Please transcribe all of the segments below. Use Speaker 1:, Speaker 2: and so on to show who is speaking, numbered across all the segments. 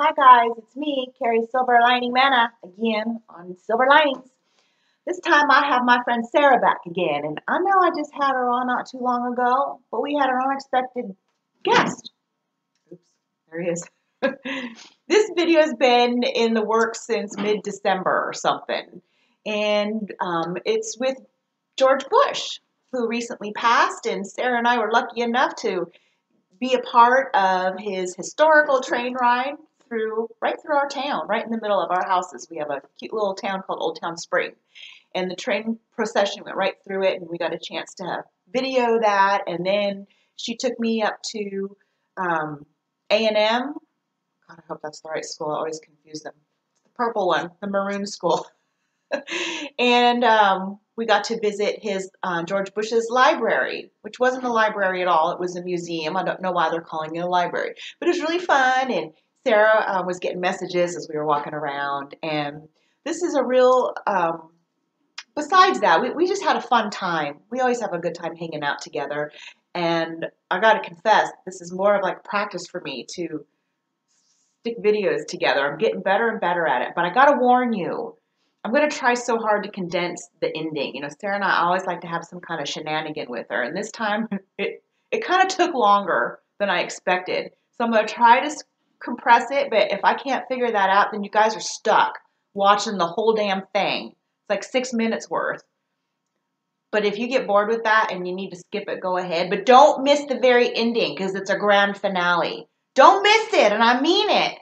Speaker 1: Hi guys, it's me, Carrie Silver Lining Manna, again on Silver Linings. This time I have my friend Sarah back again, and I know I just had her on not too long ago, but we had an unexpected guest. Oops, there he is. This video has been in the works since mid-December or something, and it's with George Bush, who recently passed, and Sarah and I were lucky enough to be a part of his historical train ride right through our town, right in the middle of our houses. We have a cute little town called Old Town Spring, and the train procession went right through it, and we got a chance to video that. And then she took me up to A&M. God, I hope that's the right school. I always confuse them. The purple one, the maroon school. And we got to visit his George Bush's library, which wasn't a library at all. It was a museum. I don't know why they're calling it a library, but it was really fun. And Sarah was getting messages as we were walking around. And this is a real, besides that, we just had a fun time. We always have a good time hanging out together. And I got to confess, this is more of like practice for me to stick videos together. I'm getting better and better at it. But I got to warn you, I'm going to try so hard to condense the ending. You know, Sarah and I always like to have some kind of shenanigan with her. And this time, it kind of took longer than I expected. So I'm going to try to compress it. But if I can't figure that out, then you guys are stuck watching the whole damn thing. It's like 6 minutes worth. But if you get bored with that and you need to skip it, go ahead. But don't miss the very ending because it's a grand finale. Don't miss it, and I mean it.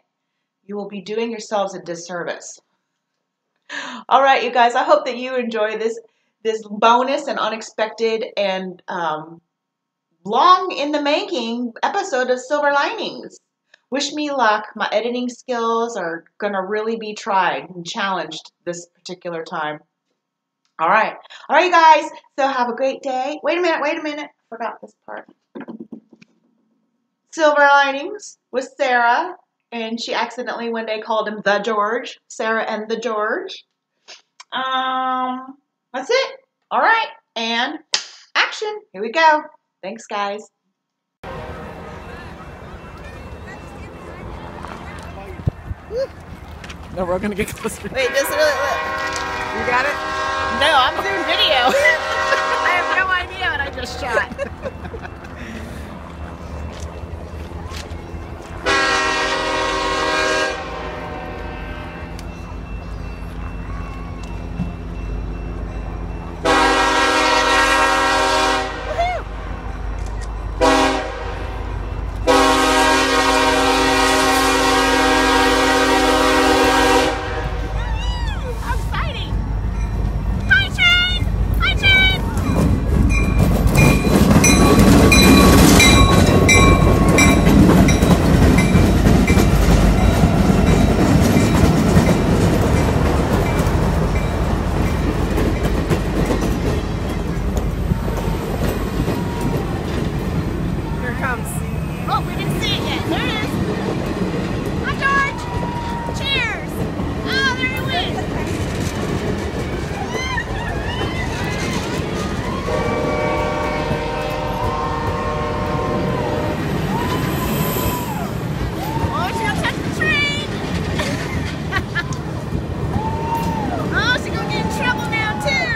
Speaker 1: You will be doing yourselves a disservice. All right, you guys, I hope that you enjoy this bonus and unexpected and long in the making episode of Silver Linings. Wish me luck. My editing skills are going to really be tried and challenged this particular time. All right, you guys, so have a great day. Wait a minute. Forgot this part. Silver Linings with Sarah. And she accidentally one day called him the George. Sarah and the George. That's it. All right. And action. Here we go. Thanks, guys.
Speaker 2: No, we're going to get closer.
Speaker 1: Wait, just a little.
Speaker 2: You got it?
Speaker 1: No, I'm doing video.
Speaker 2: I have no idea what I just shot. Oh, we didn't see it yet. There it is. Hi, George. Cheers. Oh, there he went. Oh, she's going to touch the train. Oh, she's going to get in trouble now, too.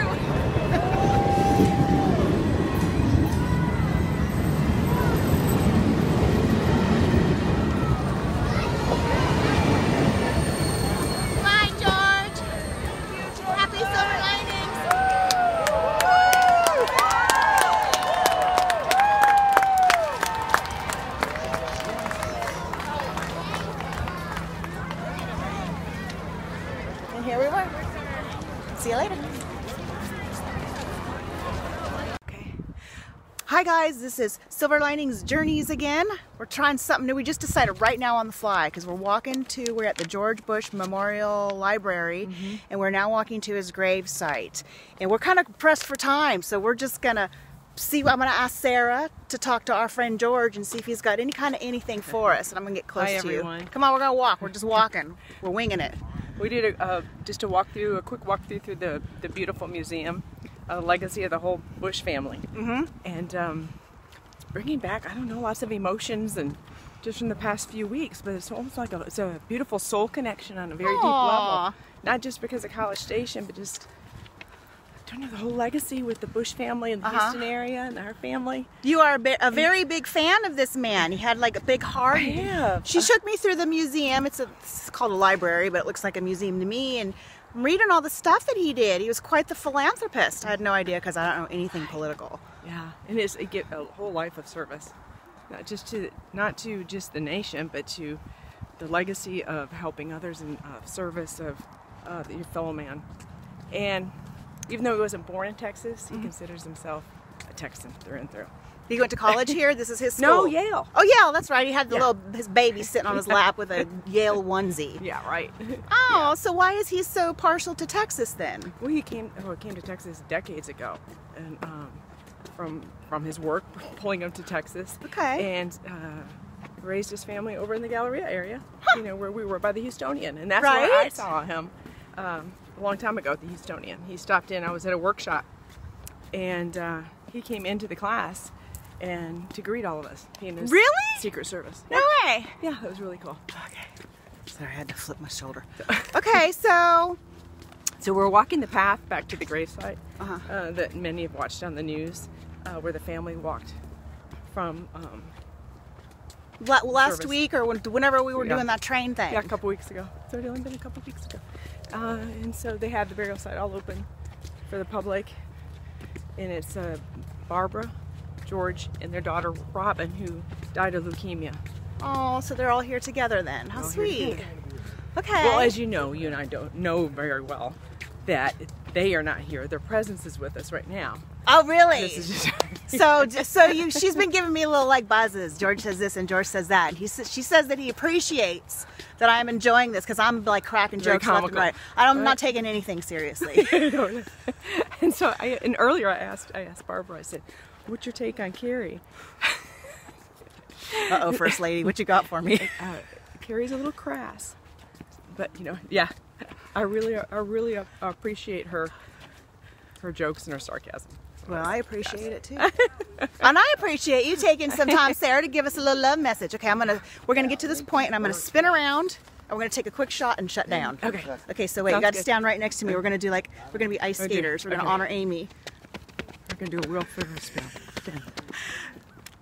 Speaker 1: Here we were. See you later. Okay. Hi guys, this is Silver Linings Journeys again. We're trying something new. We just decided right now on the fly because we're at the George Bush Memorial Library, and we're now walking to his grave site. And we're kind of pressed for time, so we're just gonna see. I'm gonna ask Sarah to talk to our friend George and see if he's got any kind of anything for us. And I'm gonna get close to
Speaker 3: everyone.
Speaker 1: you. Come on, we're gonna walk. We're just walking. We're winging it.
Speaker 3: We did just a quick walkthrough through the beautiful museum, legacy of the whole Bush family, and it's bringing back, I don't know, lots of emotions and just from the past few weeks, but it's almost like it's a beautiful soul connection on a very deep
Speaker 2: Aw.
Speaker 3: level. Not just because of College Station, but just, I don't know, the whole legacy with the Bush family and the Houston area and our family.
Speaker 2: You are a very big fan of this man. He had like a big heart.
Speaker 3: Yeah.
Speaker 2: She shook me through the museum. It's called a library, but it looks like a museum to me. And I'm reading all the stuff that he did. He was quite the philanthropist. I had no idea because I don't know anything political.
Speaker 3: Yeah, and it get a whole life of service, not to just the nation, but to the legacy of helping others in service of your fellow man. And even though he wasn't born in Texas, he considers himself a Texan through and through.
Speaker 2: He went to college here? This is his school?
Speaker 3: No, Yale.
Speaker 2: Oh, Yale, that's right. He had his baby sitting on his lap with a Yale onesie.
Speaker 3: Yeah, right.
Speaker 2: Oh, so why is he so partial to Texas then?
Speaker 3: Well, he came to Texas decades ago, and from his work pulling him to Texas.
Speaker 2: Okay.
Speaker 3: And raised his family over in the Galleria area, you know, where we were by the Houstonian, and that's
Speaker 2: Right.
Speaker 3: where I saw him a long time ago at the Houstonian. He stopped in. I was at a workshop, and he came into the class and to greet all of us. He and his
Speaker 2: Really?
Speaker 3: Secret Service.
Speaker 2: No way.
Speaker 3: Yeah, that was really cool.
Speaker 2: Okay. Sorry, I had to flip my shoulder. Okay, so
Speaker 3: we're walking the path back to the gravesite that many have watched on the news, where the family walked from.
Speaker 2: last
Speaker 3: service.
Speaker 2: week or whenever we were doing that train thing.
Speaker 3: Yeah, a couple weeks ago. So it only been a couple weeks ago. And so they had the burial site all open for the public, and it's Barbara, George, and their daughter Robin, who died of leukemia.
Speaker 2: Oh, so they're all here together then. How
Speaker 3: All here
Speaker 2: sweet.
Speaker 3: together.
Speaker 2: Okay.
Speaker 3: Well, as you know, you and I don't know very well that they are not here. Their presence is with us right now.
Speaker 2: Oh, really?
Speaker 3: This is
Speaker 2: So she's been giving me little like buzzes. George says this and George says that. And she says that he appreciates that I'm enjoying this because I'm like cracking
Speaker 3: Very
Speaker 2: jokes left and right. I'm not taking anything seriously.
Speaker 3: And so earlier I asked Barbara, I said, "What's your take on Carrie?"
Speaker 2: Uh-oh, First Lady, what you got for me?
Speaker 3: Carrie's a little crass, but you know, yeah, I really appreciate her jokes and her sarcasm.
Speaker 2: Well, I appreciate it too. And I appreciate you taking some time, Sarah, to give us a little love message. Okay, we're gonna get to this point and I'm gonna spin around and we're gonna take a quick shot and shut down.
Speaker 3: Okay.
Speaker 2: Okay, so wait, you
Speaker 3: Sounds
Speaker 2: gotta
Speaker 3: good.
Speaker 2: stand right next to me. We're gonna be ice skaters. We're gonna
Speaker 3: okay.
Speaker 2: honor Amy.
Speaker 3: We're gonna do a real figure spin.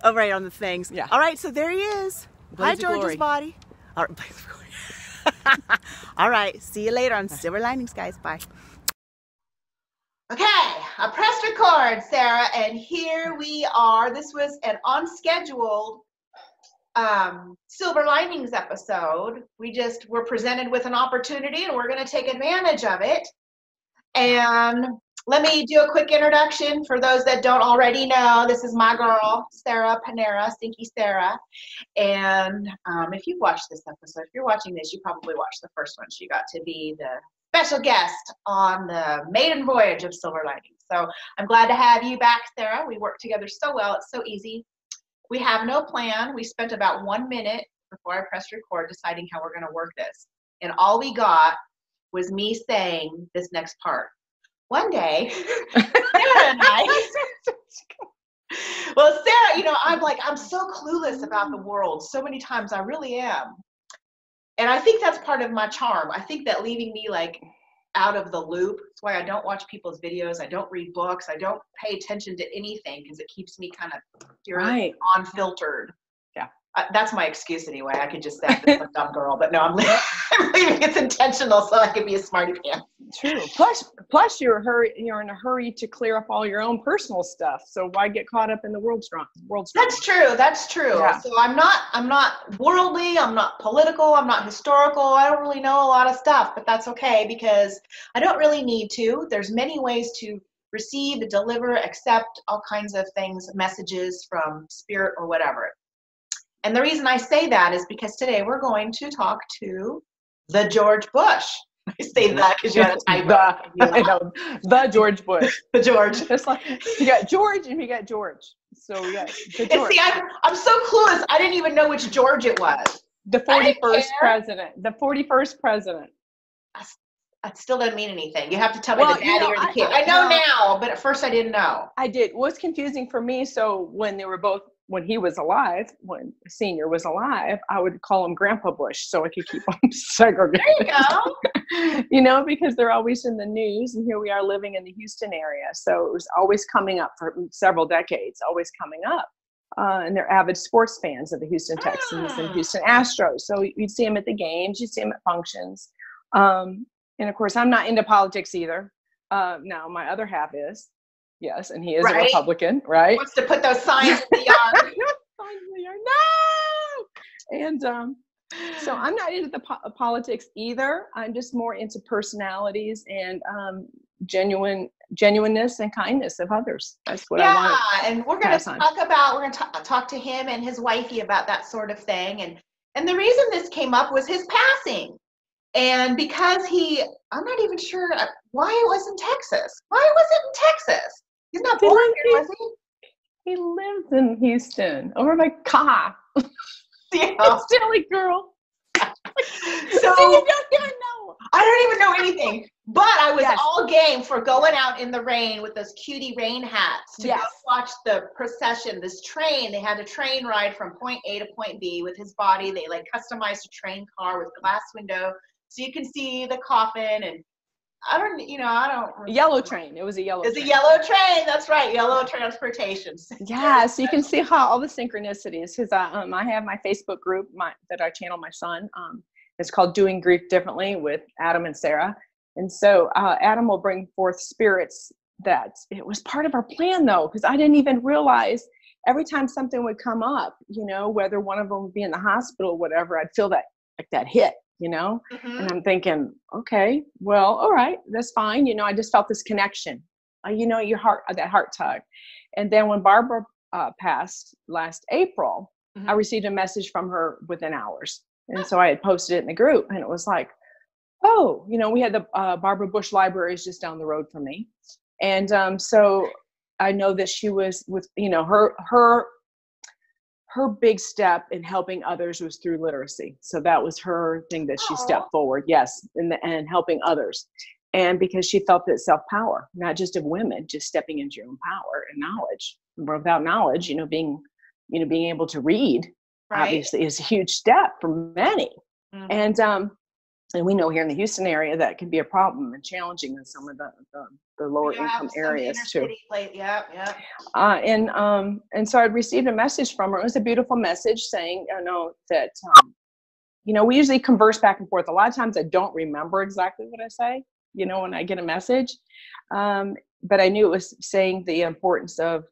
Speaker 2: Oh, right, on the things.
Speaker 3: Yeah.
Speaker 2: All right, so there he is.
Speaker 3: Blades
Speaker 2: Hi,
Speaker 3: of
Speaker 2: George's
Speaker 3: glory.
Speaker 2: body. All right, Blades of glory. All right, see you later on Silver Linings, guys. Bye.
Speaker 1: Okay, I pressed record, Sarah, and here we are. This was an unscheduled Silver Linings episode. We just were presented with an opportunity and we're going to take advantage of it. And let me do a quick introduction for those that don't already know. This is my girl, Sarah Panera, Syncy Sara. And if you've watched this episode, if you're watching this, you probably watched the first one. She got to be the special guest on the maiden voyage of Silver Linings. So I'm glad to have you back, Sarah. We work together so well. It's so easy. We have no plan. We spent about 1 minute before I pressed record deciding how we're going to work this. And all we got was me saying this next part. One day, Sarah and I, well, Sarah, you know, I'm so clueless about the world. So many times I really am. And I think that's part of my charm. I think that leaving me like out of the loop, that's why I don't watch people's videos. I don't read books. I don't pay attention to anything because it keeps me kind of
Speaker 3: Right.
Speaker 1: unfiltered.
Speaker 3: Yeah.
Speaker 1: That's my excuse anyway. I could just say I'm a dumb girl, but no, I'm leaving. It's intentional so I can be a smarty pants.
Speaker 3: True. Plus you're in a hurry to clear up all your own personal stuff. So why get caught up in the world's drama?
Speaker 1: That's true. That's true.
Speaker 3: Yeah.
Speaker 1: So I'm not worldly. I'm not political. I'm not historical. I don't really know a lot of stuff, but that's okay because I don't really need to. There's many ways to receive, deliver, accept all kinds of things, messages from spirit or whatever. And the reason I say that is because today we're going to talk to the George Bush. I say that because you had a typo.
Speaker 3: The George Bush.
Speaker 1: The George.
Speaker 3: It's like you got George and we got George. So we got the
Speaker 1: And
Speaker 3: George.
Speaker 1: see, I'm so clueless. I didn't even know which George it was.
Speaker 3: The
Speaker 1: I didn't
Speaker 3: 41st
Speaker 1: care.
Speaker 3: president. The 41st president.
Speaker 1: That still doesn't mean anything. You have to tell me the daddy or the kid. I know
Speaker 3: well,
Speaker 1: now, but at first I didn't know.
Speaker 3: I did. What's confusing for me, so when they were both when he was alive, when Senior was alive, I would call him Grandpa Bush so I could keep them segregated.
Speaker 1: There you go.
Speaker 3: You know, because they're always in the news, and here we are living in the Houston area. So it was always coming up for several decades, always coming up. And they're avid sports fans of the Houston Texans and Houston Astros. So you'd see them at the games, you'd see them at functions. And of course, I'm not into politics either. Now, my other half is. Yes, and he is a Republican, right?
Speaker 1: Wants to put those signs in the yard.
Speaker 3: No! And so I'm not into the politics either. I'm just more into personalities and genuineness and kindness of others. That's what I want.
Speaker 1: Yeah, and we're going to talk to him and his wifey about that sort of thing. And the reason this came up was his passing. And because I'm not even sure why it was in Texas. Why was it in Texas? He's not born here, was he?
Speaker 3: He lives in Houston, over by Ka.
Speaker 1: Yeah.
Speaker 3: Silly girl.
Speaker 1: So
Speaker 3: you don't even know.
Speaker 1: I don't even know anything. But I was all game for going out in the rain with those cutie rain hats to go watch the procession, this train. They had a train ride from point A to point B with his body. They like customized a train car with glass window so you can see the coffin. And I don't
Speaker 3: Yellow train. It was a yellow train.
Speaker 1: It's a yellow train. That's right. Yellow transportation.
Speaker 3: Yeah. So you can see how all the synchronicities, because I have my Facebook group that I channel my son. It's called Doing Grief Differently with Adam and Sarah. And so Adam will bring forth spirits that it was part of our plan, though, because I didn't even realize every time something would come up, you know, whether one of them would be in the hospital or whatever, I'd feel that like that hit, you know, and I'm thinking, okay, well, all right, that's fine. You know, I just felt this connection, you know, your heart, that heart tug. And then when Barbara passed last April, I received a message from her within hours. And so I had posted it in the group, and it was like, oh, you know, we had the Barbara Bush Library is just down the road from me. And so I know that she was with, you know, her big step in helping others was through literacy. So that was her thing that she stepped forward. Yes. And helping others. And because she felt that self-power, not just of women, just stepping into your own power and knowledge. Without knowledge, you know, being able to read obviously is a huge step for many. And we know here in the Houston area that can be a problem and challenging in some of the lower income areas too. And so I received a message from her. It was a beautiful message saying, you know, that, you know, we usually converse back and forth. A lot of times I don't remember exactly what I say, you know, when I get a message. But I knew it was saying the importance of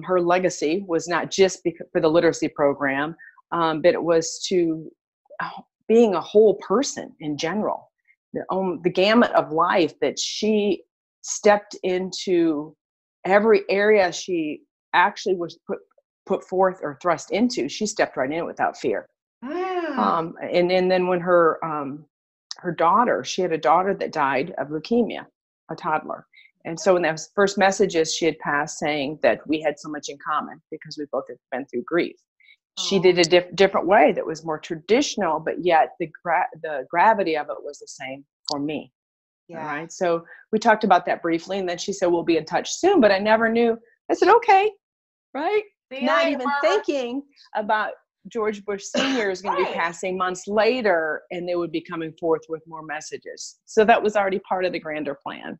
Speaker 3: her legacy was not just for the literacy program, but it was to being a whole person in general, the gamut of life that she stepped into. Every area she actually was put forth or thrust into, she stepped right in without fear. And then when her daughter, she had a daughter that died of leukemia, a toddler. And so in those first messages she had passed saying that we had so much in common because we both had been through grief. She did a different way that was more traditional, but yet the gravity of it was the same for me. Yeah. All right. So we talked about that briefly, and then she said, we'll be in touch soon, but I never knew. I said, okay. Right. Not even thinking about George Bush Sr. is going to be passing months later, and they would be coming forth with more messages. So that was already part of the grander plan.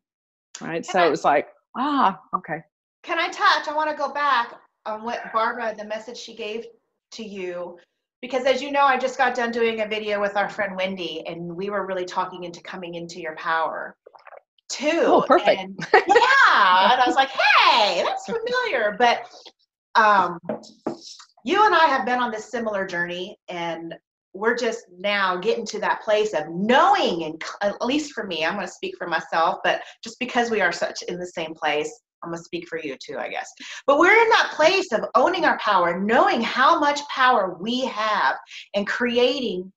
Speaker 3: Right. So it was like, okay.
Speaker 1: Can I touch? I want to go back on what Barbara, the message she gave to you, because as you know, I just got done doing a video with our friend Wendy, and we were really talking into coming into your power too.
Speaker 3: Oh, perfect.
Speaker 1: And, yeah. And I was like, hey, that's familiar. But you and I have been on this similar journey, and we're just now getting to that place of knowing, and at least for me, I'm going to speak for myself, but just because we are such in the same place, I'm going to speak for you too, I guess. But we're in that place of owning our power, knowing how much power we have, and creating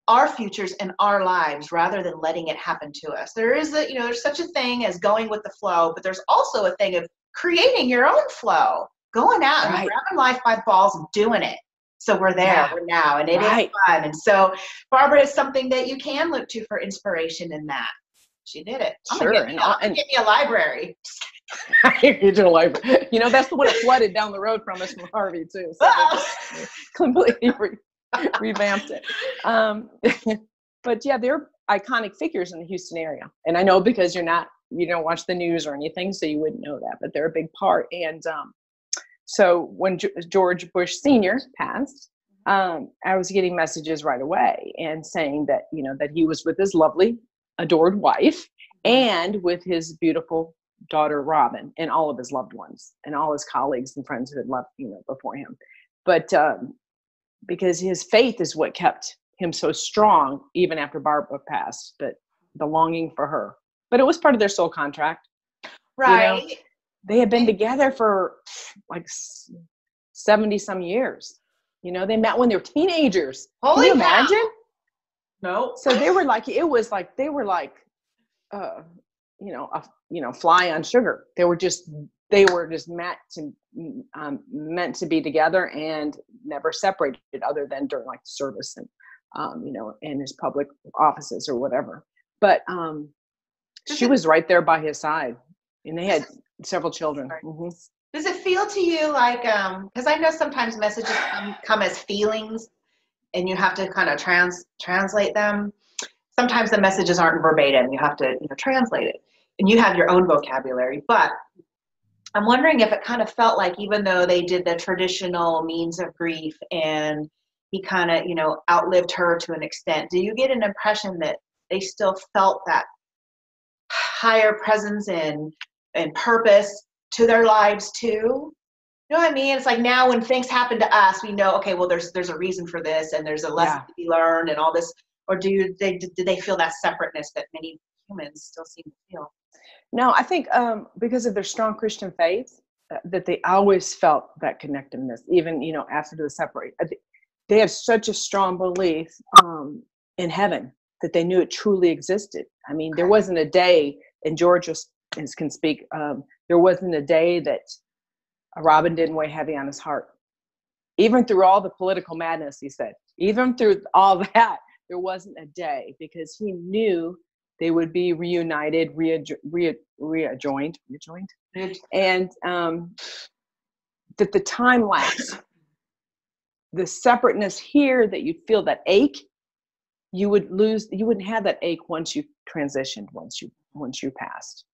Speaker 1: our futures and our lives rather than letting it happen to us. There is there's such a thing as going with the flow, but there's also a thing of creating your own flow, going out and grabbing life by the balls and doing it. So we're there, we're now, and it is fun. And so Barbara is something that you can look to for inspiration in that. She did it. I'm gonna get me a library.
Speaker 3: Digital wiper. You know, that's the one that flooded down the road from us from Harvey too. So they completely revamped it. But yeah, they're iconic figures in the Houston area. And I know because you don't watch the news or anything, so you wouldn't know that, but they're a big part. And so when George Bush Sr. passed, I was getting messages right away and saying that, you know, that he was with his lovely, adored wife and with his beautiful daughter, Robin, and all of his loved ones and all his colleagues and friends who had left, you know, before him. But because his faith is what kept him so strong, even after Barbara passed, but the longing for her. But it was part of their soul contract.
Speaker 1: Right.
Speaker 3: You know, they had been together for like 70 some years. You know, they met when they were teenagers.
Speaker 1: Holy
Speaker 3: Can you imagine?
Speaker 1: No.
Speaker 3: So they were like, fly on sugar. They were just meant to be together and never separated, other than during like service and, in his public offices or whatever. But she was right there by his side, and they had several children. Mm-hmm.
Speaker 1: Does it feel to you like, because I know sometimes messages come as feelings and you have to kind of translate them. Sometimes the messages aren't verbatim. You have to translate it. And you have your own vocabulary. But I'm wondering if it kind of felt like, even though they did the traditional means of grief and he kind of, outlived her to an extent, do you get an impression that they still felt that higher presence and purpose to their lives too? You know what I mean? It's like now when things happen to us, we know, okay, well, there's a reason for this and there's a lesson to be learned and all this. Or do they feel that separateness that many humans still seem to feel?
Speaker 3: No, I think because of their strong Christian faith, that they always felt that connectedness, even, after they separate. They have such a strong belief in heaven that they knew it truly existed. I mean, there wasn't a day, and George can speak, there wasn't a day that Robin didn't weigh heavy on his heart. Even through all the political madness, he said, even through all that, there wasn't a day, because he knew they would be reunited, rejoined, and that the time lapse, the separateness here, that you'd feel that ache, you wouldn't have that ache once you transitioned, once you passed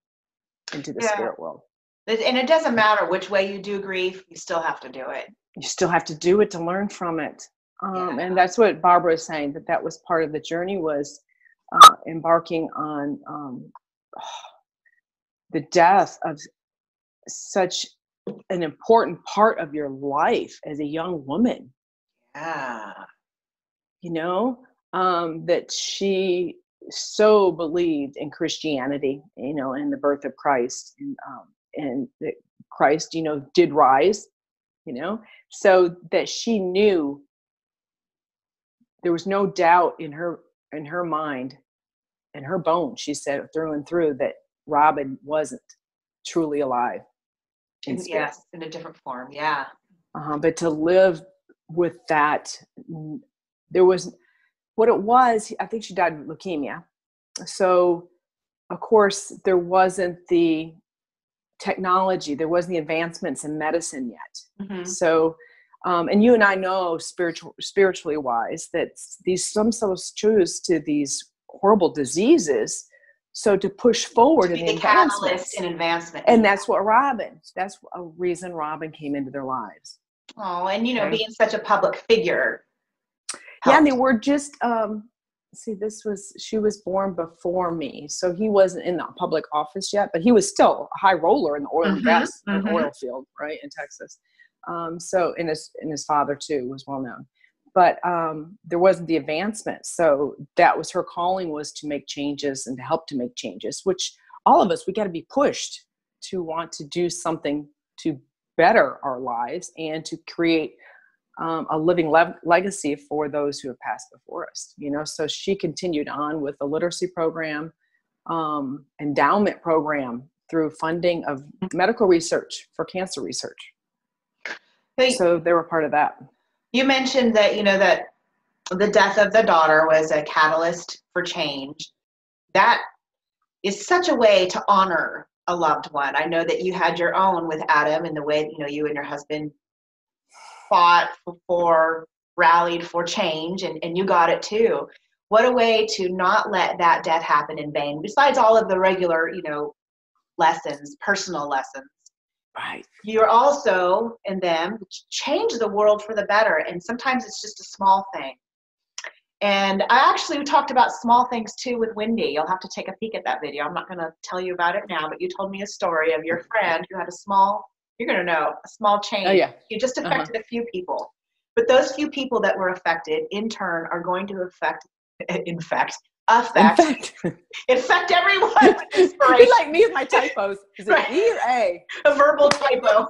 Speaker 3: into the spirit world.
Speaker 1: And it doesn't matter which way you do grief, you still have to do it.
Speaker 3: You still have to do it to learn from it. And that's what Barbara is saying, that was part of the journey, was embarking on the death of such an important part of your life as a young woman.
Speaker 1: Yeah.
Speaker 3: That she so believed in Christianity, and the birth of Christ, and that Christ, did rise, so that she knew there was no doubt in her mind and her bones, she said through and through, that Robin wasn't truly alive in spirit.
Speaker 1: Yes, in a different form. Yeah.
Speaker 3: But to live with that, there was what it was. I think she died of leukemia. So of course there wasn't the technology, there wasn't the advancements in medicine yet. Mm-hmm. So, and you and I know spiritually wise, that some souls choose to these horrible diseases. So to push forward in the
Speaker 1: catalyst in advancement.
Speaker 3: And that's a reason Robin came into their lives.
Speaker 1: Oh, and being such a public figure.
Speaker 3: Yeah, and they were just, she was born before me. So he wasn't in the public office yet, but he was still a high roller in the oil and gas, oil field, right, in Texas. So, and his father too was well known, but there wasn't the advancement. So that was her calling, was to make changes and to help to make changes, which all of us, we got to be pushed to want to do something to better our lives and to create a living legacy for those who have passed before us, So she continued on with the literacy program, endowment program, through funding of medical research for cancer research. So they were part of that.
Speaker 1: You mentioned that, that the death of the daughter was a catalyst for change. That is such a way to honor a loved one. I know that you had your own with Adam, and the way, you know, you and your husband fought for, rallied for change, and you got it too. What a way to not let that death happen in vain, besides all of the regular, you know, lessons, personal lessons.
Speaker 4: Right.
Speaker 1: You're also in them change the world for the better, and sometimes it's just a small thing. And I actually talked about small things too with Wendy. You'll have to take a peek at that video. I'm not going to tell you about it now, but you told me a story of your friend who had a small, you're going to know, a small change.
Speaker 4: Oh, yeah.
Speaker 1: You just affected a few people. But those few people that were affected, in turn, are going to infect everyone with inspiration.
Speaker 4: Be like me with my typos. Is it
Speaker 1: Right.
Speaker 4: E or A?
Speaker 1: A verbal typo.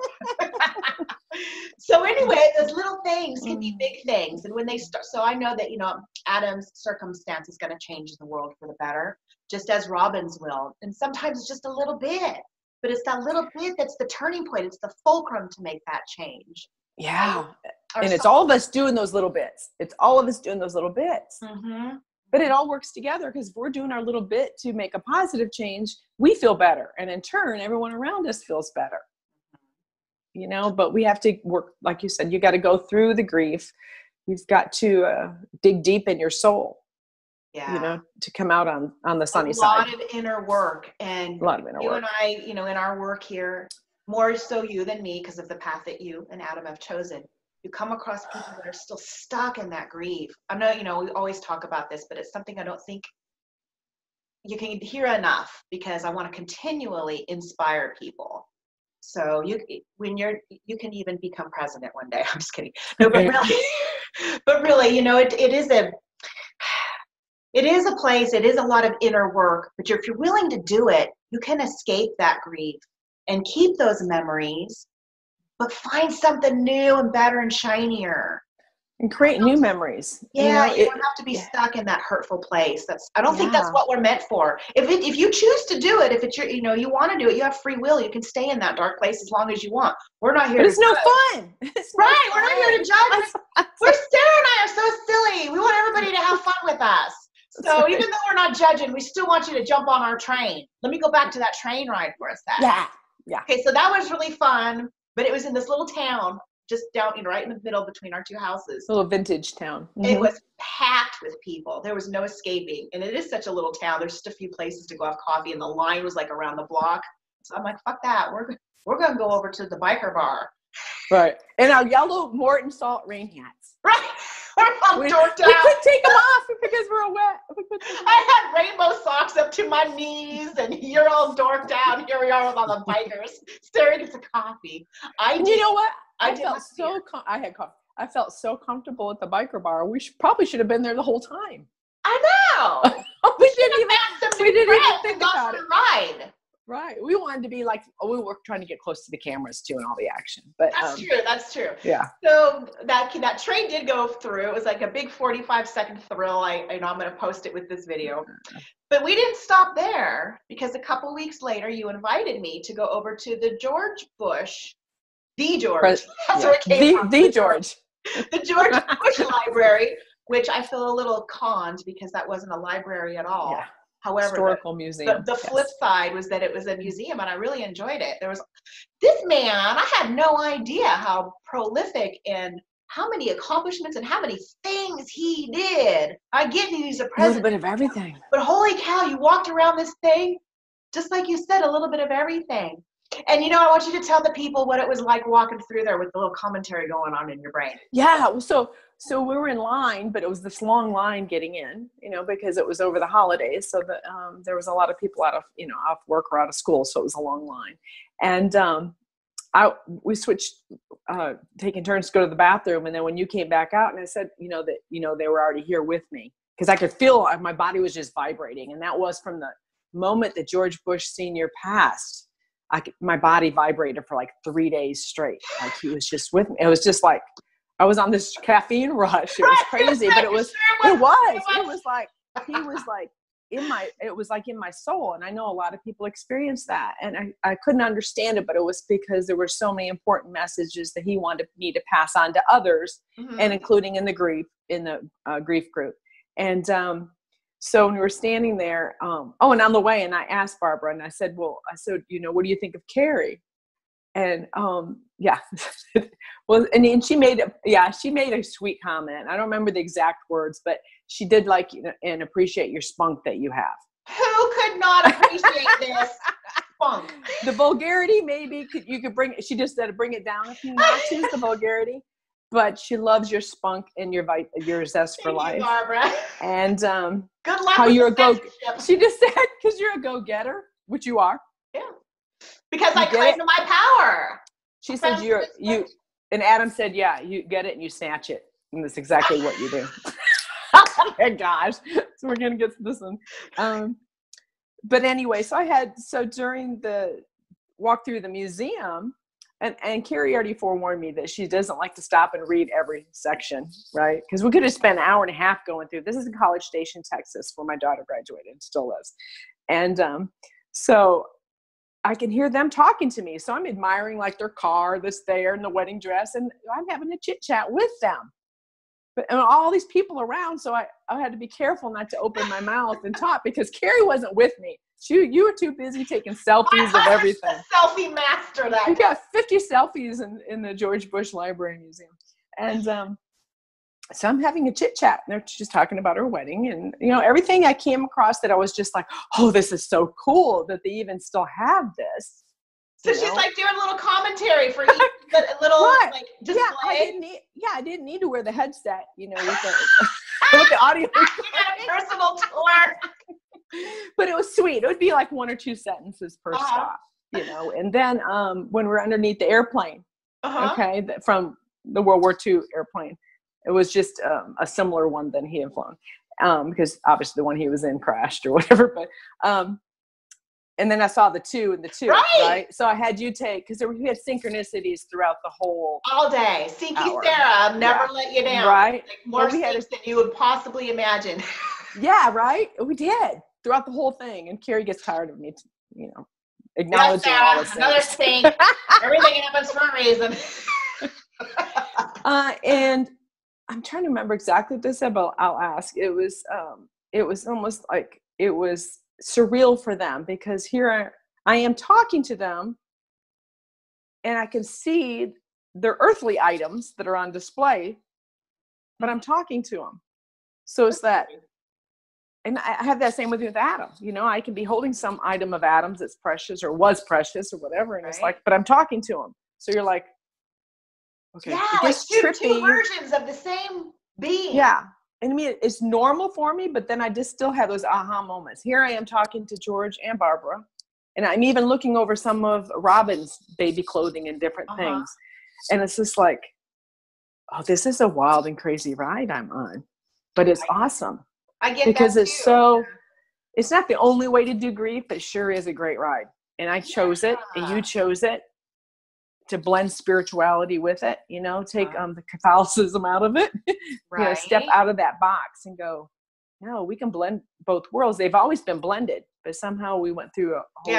Speaker 1: So anyway, those little things can be big things. And when they start, so I know that, you know, Adam's circumstance is going to change the world for the better, just as Robin's will. And sometimes it's just a little bit, but it's that little bit that's the turning point. It's the fulcrum to make that change.
Speaker 4: Yeah. And it's all of us doing those little bits. It's all of us doing those little bits.
Speaker 1: Mm-hmm.
Speaker 4: But it all works together, because if we're doing our little bit to make a positive change, we feel better. And in turn, everyone around us feels better. You know, but we have to work, like you said, you got to go through the grief. You've got to dig deep in your soul,
Speaker 1: Yeah.
Speaker 4: you know, to come out on the sunny side.
Speaker 1: A lot of inner work. And
Speaker 4: A lot of inner
Speaker 1: you
Speaker 4: work.
Speaker 1: and I, you know, in our work here, more so you than me, because of the path that you and Adam have chosen, you come across people that are still stuck in that grief. I know, you know, we always talk about this, but it's something I don't think you can hear enough, because I want to continually inspire people. So you can even become president one day. I'm just kidding. No, but really, you know, it is a place. It is a lot of inner work. But if you're willing to do it, you can escape that grief and keep those memories, but find something new and better and shinier.
Speaker 4: And create new memories.
Speaker 1: Yeah,
Speaker 4: you know,
Speaker 1: you don't have to be stuck in that hurtful place. I don't think that's what we're meant for. If you choose to do it, if it's your, you know, you want to do it, you have free will. You can stay in that dark place as long as you want. We're not here.
Speaker 4: But it's no fun. It's no
Speaker 1: right. We're not
Speaker 4: fun.
Speaker 1: here to judge. Sarah and I are so silly. We want everybody to have fun with us. So even though we're not judging, we still want you to jump on our train. Let me go back to that train ride for a sec.
Speaker 4: Yeah.
Speaker 1: Okay, so that was really fun, but it was in this little town, just down, you know, right in the middle between our two houses.
Speaker 4: A little vintage town. Mm-hmm.
Speaker 1: It was packed with people. There was no escaping. And it is such a little town. There's just a few places to go have coffee, and the line was like around the block. So I'm like, fuck that. We're going to go over to the biker bar.
Speaker 4: Right. And our yellow Morton salt rain hats.
Speaker 1: Right. I'm dorked out.
Speaker 4: We couldn't take them off because we're wet.
Speaker 1: I had rainbow socks up to my knees, and you're all dorked out. Here we are with all the bikers staring at the coffee.
Speaker 4: You know what? I felt so comfortable at the biker bar. We probably should have been there the whole time.
Speaker 1: I know.
Speaker 4: we didn't even think about it.
Speaker 1: Ride.
Speaker 4: Right. We wanted to be like, we were trying to get close to the cameras too and all the action. But
Speaker 1: That's true.
Speaker 4: Yeah.
Speaker 1: So that train did go through. It was like a big 45-second thrill. I'm going to post it with this video. But we didn't stop there, because a couple weeks later you invited me to go over to the George Bush. The George. That's where it came from.
Speaker 4: The George.
Speaker 1: The George Bush Library, which I feel a little conned, because that wasn't a library at all.
Speaker 4: Yeah.
Speaker 1: However,
Speaker 4: historical museum.
Speaker 1: The flip side was that it was a museum, and I really enjoyed it. There was this man, I had no idea how prolific and how many accomplishments and how many things he did. I get he's a president.
Speaker 4: A little bit of everything.
Speaker 1: But holy cow, you walked around this thing, just like you said, a little bit of everything. And, you know, I want you to tell the people what it was like walking through there with the little commentary going on in your brain.
Speaker 4: Yeah. So we were in line, but it was this long line getting in, you know, because it was over the holidays. So that there was a lot of people off work or out of school. So it was a long line. And we switched, taking turns to go to the bathroom. And then when you came back out, and I said, they were already here with me, because I could feel my body was just vibrating. And that was from the moment that George Bush Sr. passed. My body vibrated for like 3 days straight. Like he was just with me. It was just like I was on this caffeine rush. It was crazy, but it was like he was like in my soul. And I know a lot of people experience that, and I couldn't understand it, but it was because there were so many important messages that he wanted me to pass on to others, and including in the grief group. And So when we were standing there, and on the way, and I asked Barbara, and I said, what do you think of Carrie? And yeah, well, and she made a sweet comment. I don't remember the exact words, but she did like and appreciate your spunk that you have.
Speaker 1: Who could not appreciate this spunk?
Speaker 4: The vulgarity, maybe you could bring. She just said bring it down a few notches. The vulgarity. But she loves your spunk and your zest for life,
Speaker 1: Barbara.
Speaker 4: And
Speaker 1: good luck.
Speaker 4: How you're She just said because you're a go-getter, which you are.
Speaker 1: Yeah. Because I claim to my power.
Speaker 4: She said you. And Adam said, yeah, you get it and you snatch it, and that's exactly what you do. Oh my gosh! So we're gonna get to this one. But anyway, so during the walk through the museum. And Carrie already forewarned me that she doesn't like to stop and read every section, right? Because we could have spent an hour and a half going through. This is in College Station, Texas, where my daughter graduated, still is. And so I can hear them talking to me. So I'm admiring like their car that's there and the wedding dress, and I'm having a chit chat with them. And all these people around, so I had to be careful not to open my mouth and talk because Carrie wasn't with me. You were too busy taking selfies of everything.
Speaker 1: Selfie master that.
Speaker 4: We got 50 selfies in the George Bush Library Museum. And so I'm having a chit chat. And they're just talking about her wedding and, everything I came across that I was just like, oh, this is so cool that they even still have this.
Speaker 1: So she's like doing a little commentary for each little
Speaker 4: right.
Speaker 1: like display.
Speaker 4: Yeah, I didn't need to wear the headset, with the audio.
Speaker 1: You got a personal tour.
Speaker 4: But it was sweet. It would be like 1 or 2 sentences per stop, And then when we're underneath the airplane, okay, from the World War II airplane, it was just a similar one than he had flown, because obviously the one he was in crashed or whatever. But and then I saw the 2 and the 2, right? So I had you take, because we had synchronicities throughout the whole
Speaker 1: all day. Syncy Sara, never let you down.
Speaker 4: Right.
Speaker 1: Like more syncs than you would possibly imagine.
Speaker 4: Yeah, right. We did throughout the whole thing, and Carrie gets tired of me, acknowledging all this.
Speaker 1: Another sync. Everything happens for a reason.
Speaker 4: And I'm trying to remember exactly what they said, but I'll ask. It was almost like it was surreal for them because here I am talking to them, and I can see their earthly items that are on display, but I'm talking to them. So it's that. And I have that same with Adam. I can be holding some item of Adam's that's precious or was precious or whatever. And it's like, but I'm talking to him. So you're like, okay.
Speaker 1: Yeah, like two versions of the same being.
Speaker 4: Yeah. And I mean, it's normal for me, but then I just still have those aha moments. Here I am talking to George and Barbara. And I'm even looking over some of Robin's baby clothing and different things. And it's just like, oh, this is a wild and crazy ride I'm on. But it's awesome.
Speaker 1: I get
Speaker 4: because
Speaker 1: that
Speaker 4: it's so, it's not the only way to do grief, but it sure is a great ride. And I chose it, and you chose it to blend spirituality with it, take the Catholicism out of it, step out of that box and go, no, we can blend both worlds. They've always been blended, but somehow we went through a whole...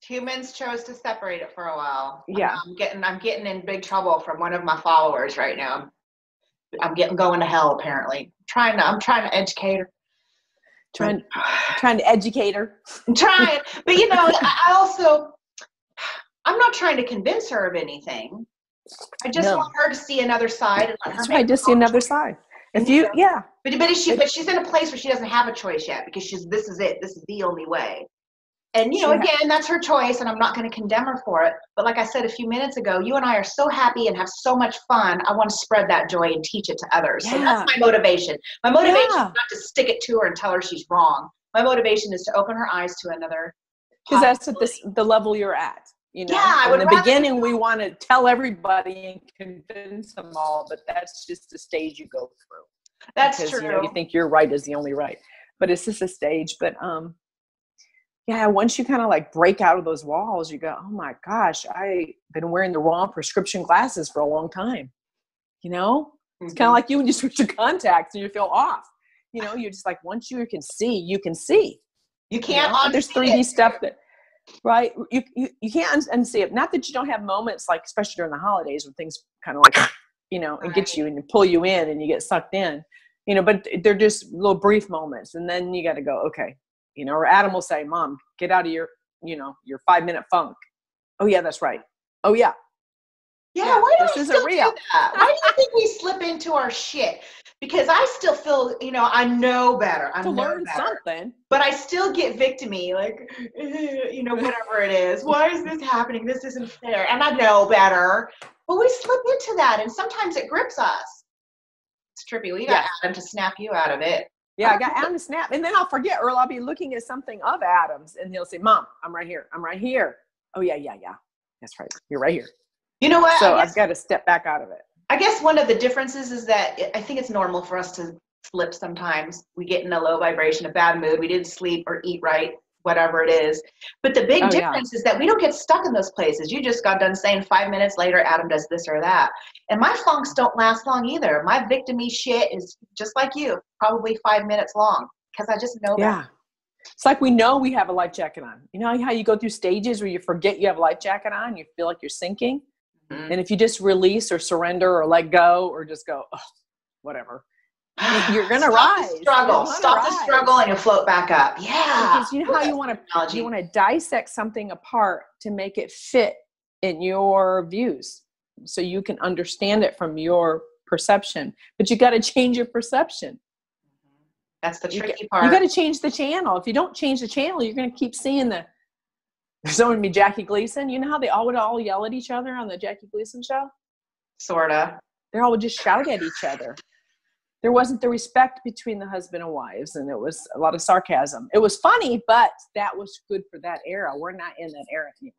Speaker 1: Humans chose to separate it for a while.
Speaker 4: Yeah.
Speaker 1: I'm getting in big trouble from one of my followers right now. I'm going to hell apparently. I'm trying to educate her.
Speaker 4: Trying to educate her.
Speaker 1: I'm trying. But I'm not trying to convince her of anything. I just want her to see another side and let her.
Speaker 4: That's right, just see another side. But
Speaker 1: she's in a place where she doesn't have a choice yet because this is it. This is the only way. And, again, that's her choice, and I'm not going to condemn her for it. But like I said a few minutes ago, you and I are so happy and have so much fun. I want to spread that joy and teach it to others. Yeah. So that's my motivation. My motivation is not to stick it to her and tell her she's wrong. My motivation is to open her eyes to another.
Speaker 4: Because that's at the level you're at.
Speaker 1: Yeah,
Speaker 4: in the beginning, we want to tell everybody and convince them all, but that's just the stage you go through.
Speaker 1: That's true.
Speaker 4: You think you're right is the only right. But it's just a stage. But, once you kind of like break out of those walls, you go, oh my gosh, I've been wearing the wrong prescription glasses for a long time. It's kind of like you when you switch your contacts and you feel off. You're just like, once you can see, you can see.
Speaker 1: You can't
Speaker 4: there's 3D stuff that, right? You can't unsee it. Not that you don't have moments like, especially during the holidays when things kind of like, and get you and pull you in and you get sucked in. you know, but they're just little brief moments. And then you got to go, okay, you know, or Adam will say, Mom, get out of your, you know, your 5-minute funk. Oh yeah, that's right. Oh yeah.
Speaker 1: Yeah, why do
Speaker 4: this
Speaker 1: we
Speaker 4: isn't
Speaker 1: still
Speaker 4: real.
Speaker 1: do that? Why do you think we slip into our shit? Because I still feel, you know, I know better. I
Speaker 4: To
Speaker 1: know
Speaker 4: learn
Speaker 1: better.
Speaker 4: something.
Speaker 1: But I still get victim-y, like, you know, whatever it is. Why is this happening? This isn't fair. And I know better. But we slip into that, and sometimes it grips us. It's trippy. We got Adam to snap you out of it.
Speaker 4: Yeah, I got Adam to snap. And then I'll forget, or I'll be looking at something of Adam's, and he'll say, Mom, I'm right here. I'm right here. Oh, yeah. That's right. You're right here.
Speaker 1: You know what?
Speaker 4: So I've got to step back out of it.
Speaker 1: I guess one of the differences is that I think it's normal for us to slip sometimes. We get in a low vibration, a bad mood. We didn't sleep or eat right, whatever it is. But the big difference is that we don't get stuck in those places. You just got done saying 5 minutes later, Adam does this or that. And my funks don't last long either. My victim-y shit is just like you, probably 5 minutes long, because I just know that.
Speaker 4: It's like we know we have a life jacket on. You know how you go through stages where you forget you have a life jacket on, you feel like you're sinking? Mm-hmm. And if you just release or surrender or let go or just go, oh, whatever, you're going to rise.
Speaker 1: Stop the struggle and you'll float back up. Yeah.
Speaker 4: Because you know how you want to dissect something apart to make it fit in your views so you can understand it from your perception. But you got to change your perception.
Speaker 1: That's the tricky part.
Speaker 4: You got to change the channel. If you don't change the channel, you're going to keep seeing someone would be Jackie Gleason. You know how they all would yell at each other on the Jackie Gleason show?
Speaker 1: Sorta.
Speaker 4: They all would just shout at each other. There wasn't the respect between the husband and wives, and it was a lot of sarcasm. It was funny, but that was good for that era. We're not in that era anymore.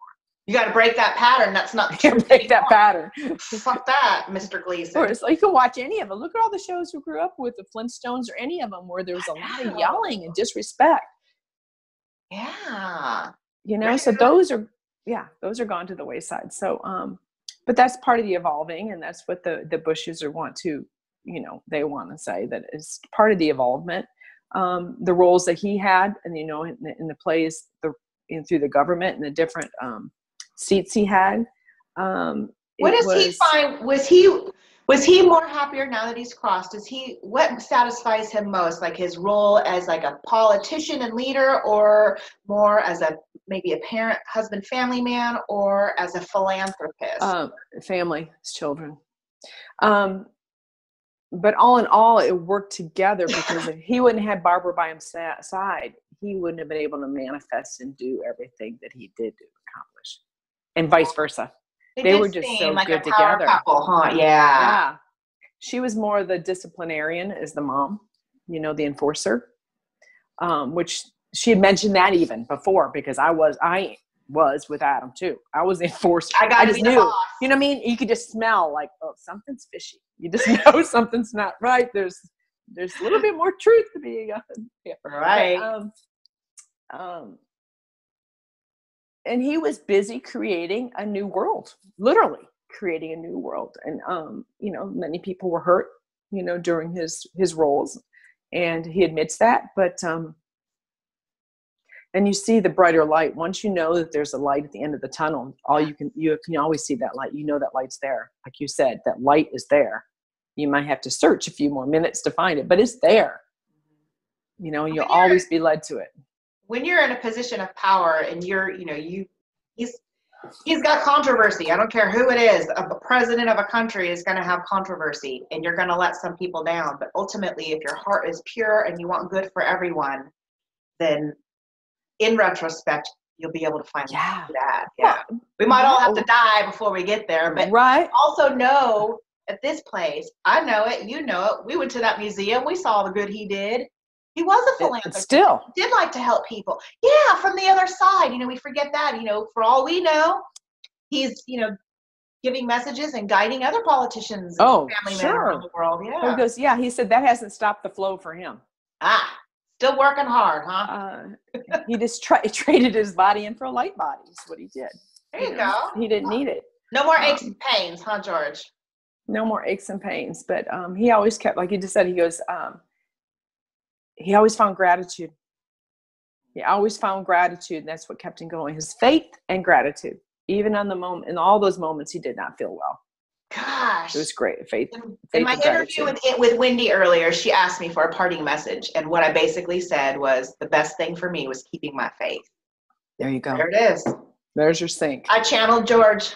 Speaker 1: You got to break that pattern. That's not
Speaker 4: the truth. Break that pattern.
Speaker 1: Fuck that, Mr. Gleason.
Speaker 4: Or it's like you can watch any of them. Look at all the shows we grew up with, the Flintstones or any of them, where there was a lot of yelling and disrespect.
Speaker 1: Yeah.
Speaker 4: You know, so those are gone to the wayside. So, but that's part of the evolving, and that's what the Bushes want to, you know, they want to say that is part of the evolvement. The roles that he had, and you know, in the plays, through the government and the different seats he had.
Speaker 1: What does he find? Was he more happier now that he's crossed? What satisfies him most? Like his role as like a politician and leader, or more as maybe a parent, husband, family man, or as a philanthropist?
Speaker 4: Family, his children. But all in all, it worked together, because if he wouldn't have Barbara by his side, he wouldn't have been able to manifest and do everything that he did to accomplish, and vice versa. They were just so
Speaker 1: like
Speaker 4: good
Speaker 1: a power
Speaker 4: together.
Speaker 1: Couple, huh? Yeah.
Speaker 4: She was more the disciplinarian as the mom, you know, the enforcer, which she had mentioned that even before, because I was with Adam too. I was the enforcer. I just knew, you know what I mean? You could just smell like, oh, something's fishy. You just know something's not right. There's a little bit more truth to being
Speaker 1: right.
Speaker 4: But, and he was busy creating a new world, literally creating a new world. And, you know, many people were hurt, you know, during his roles, and he admits that, but, and you see the brighter light. Once you know that there's a light at the end of the tunnel, you can always see that light. You know that light's there. Like you said, that light is there. You might have to search a few more minutes to find it, but it's there. You know, you'll always be led to it.
Speaker 1: When you're in a position of power and he's got controversy. I don't care who it is. A president of a country is going to have controversy, and you're going to let some people down. But ultimately, if your heart is pure and you want good for everyone, then in retrospect, you'll be able to find that. Yeah. Well, we might all have to die before we get there, but also know at this place, I know it, you know it. We went to that museum. We saw the good he did. He was a philanthropist.
Speaker 4: Still.
Speaker 1: He did like to help people. Yeah, from the other side. You know, we forget that. You know, for all we know, he's, you know, giving messages and guiding other politicians and family men around the world. Yeah.
Speaker 4: Because, he said that hasn't stopped the flow for him.
Speaker 1: Still working hard, huh?
Speaker 4: He just traded his body in for a light body. Is what he did.
Speaker 1: There you go.
Speaker 4: He didn't need it.
Speaker 1: No more aches and pains, huh, George?
Speaker 4: No more aches and pains. But he always kept, like he just said, he goes, he always found gratitude. He always found gratitude, and that's what kept him going. His faith and gratitude. Even on the moment, in all those moments, he did not feel well.
Speaker 1: Gosh.
Speaker 4: It was great. Faith
Speaker 1: In my
Speaker 4: and
Speaker 1: interview
Speaker 4: gratitude.
Speaker 1: with Wendy earlier, she asked me for a parting message. And what I basically said was the best thing for me was keeping my faith.
Speaker 4: There you go.
Speaker 1: There it is.
Speaker 4: There's your sync.
Speaker 1: I channeled George.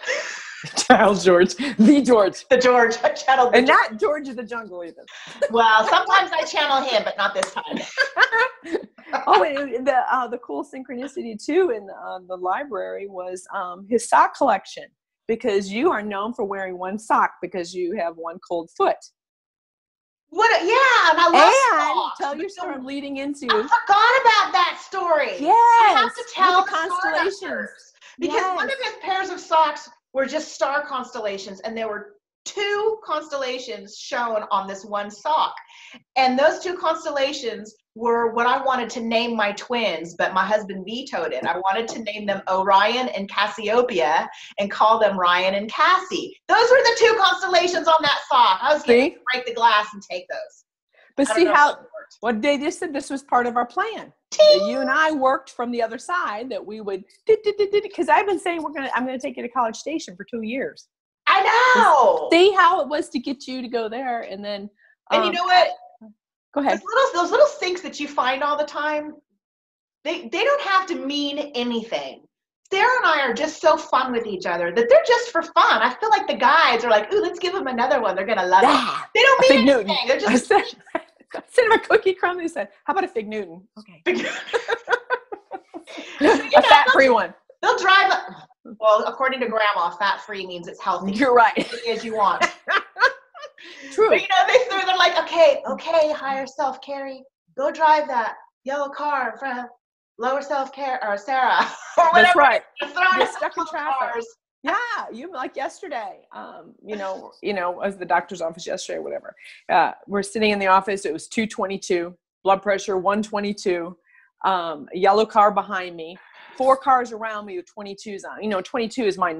Speaker 4: Child George. The George.
Speaker 1: The George. I channeled the
Speaker 4: And not George of the Jungle either.
Speaker 1: Well, sometimes I channel him, but not this time.
Speaker 4: Oh, and the cool synchronicity too in the library was his sock collection, because you are known for wearing one sock because you have one cold foot.
Speaker 1: What? Yeah, and I love socks.
Speaker 4: Tell your story. I'm leading into.
Speaker 1: I forgot about that story.
Speaker 4: Yes.
Speaker 1: I have to tell
Speaker 4: the constellations.
Speaker 1: Because one of his pairs of socks were just star constellations, and there were 2 constellations shown on this one sock. And those 2 constellations were what I wanted to name my twins, but my husband vetoed it. I wanted to name them Orion and Cassiopeia and call them Ryan and Cassie. Those were the 2 constellations on that sock. I was going to break the glass and take those.
Speaker 4: But see how, what they just said, this was part of our plan. You and I worked from the other side that we would, because I've been saying I'm going to take you to College Station for 2 years.
Speaker 1: I know.
Speaker 4: See how it was to get you to go there, and then.
Speaker 1: And you know what?
Speaker 4: Go ahead.
Speaker 1: Those little sinks that you find all the time, they don't have to mean anything. Sarah and I are just so fun with each other that they're just for fun. I feel like the guys are like, ooh, let's give them another one. They're going to love it. They don't mean anything.
Speaker 4: Newton.
Speaker 1: They're just.
Speaker 4: Instead of a cookie crumb, they said, how about a Fig Newton? Okay. A fat-free one.
Speaker 1: They'll drive. Well, according to Grandma, fat-free means it's healthy.
Speaker 4: You're right.
Speaker 1: As you want.
Speaker 4: True.
Speaker 1: But, they're like, okay, higher self, Carrie, go drive that yellow car from lower self, Sarah, or whatever.
Speaker 4: That's right.
Speaker 1: Get
Speaker 4: stuck in traffic. Cars. Yeah, you like yesterday. As the doctor's office yesterday, or whatever. We're sitting in the office. It was 222, blood pressure 122, a yellow car behind me. 4 cars around me with 22s on. 22 is my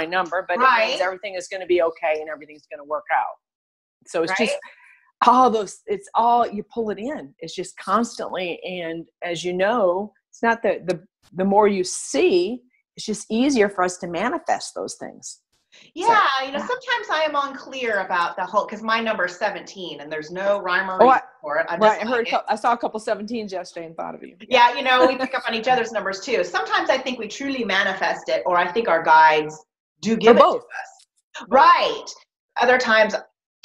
Speaker 4: number, but it means everything is going to be okay and everything's going to work out. So it's just all those. It's all you pull it in. It's just constantly, and as you know, it's not the more you see, it's just easier for us to manifest those things.
Speaker 1: Yeah, sometimes I am unclear about the whole, because my number is 17, and there's no rhyme or reason for it.
Speaker 4: I saw a couple 17s yesterday and thought of you.
Speaker 1: Yeah, we pick up on each other's numbers too. Sometimes I think we truly manifest it, or I think our guides do give it to us. Right. Other times,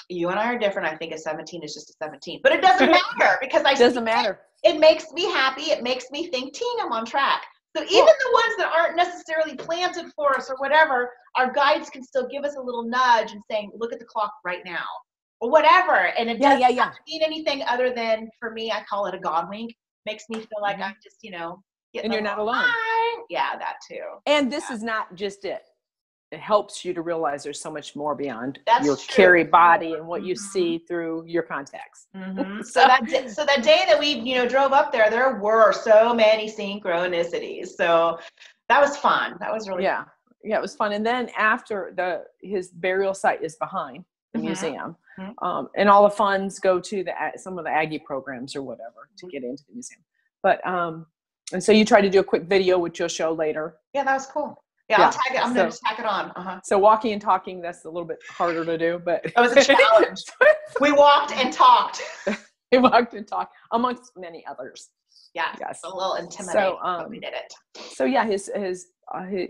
Speaker 1: you and I are different. I think a 17 is just a 17, but it doesn't matter because
Speaker 4: doesn't matter.
Speaker 1: It makes me happy. It makes me think, I'm on track. So even the ones that aren't necessarily planted for us or whatever, our guides can still give us a little nudge and saying, look at the clock right now or whatever. And it doesn't have to mean anything other than, for me, I call it a God wink. Makes me feel like I'm just,
Speaker 4: and you're not alone.
Speaker 1: Yeah, that too.
Speaker 4: And this is not just it. It helps you to realize there's so much more beyond your
Speaker 1: true.
Speaker 4: carry body and what you see through your contacts.
Speaker 1: Mm-hmm. So that day that we drove up there were so many synchronicities. So that was fun. That was really fun.
Speaker 4: Yeah, it was fun. And then after his burial site is behind the museum, and all the funds go to some of the Aggie programs or whatever to get into the museum. But and so you try to do a quick video, which you'll show later.
Speaker 1: Yeah, that was cool. Yeah, I'll tag it. I'm going to tack it on.
Speaker 4: So walking and talking, that's a little bit harder to do, but
Speaker 1: it was a challenge. We walked and talked.
Speaker 4: We walked and talked amongst many others.
Speaker 1: Yeah, yes. A little intimidating, but we did it.
Speaker 4: So yeah,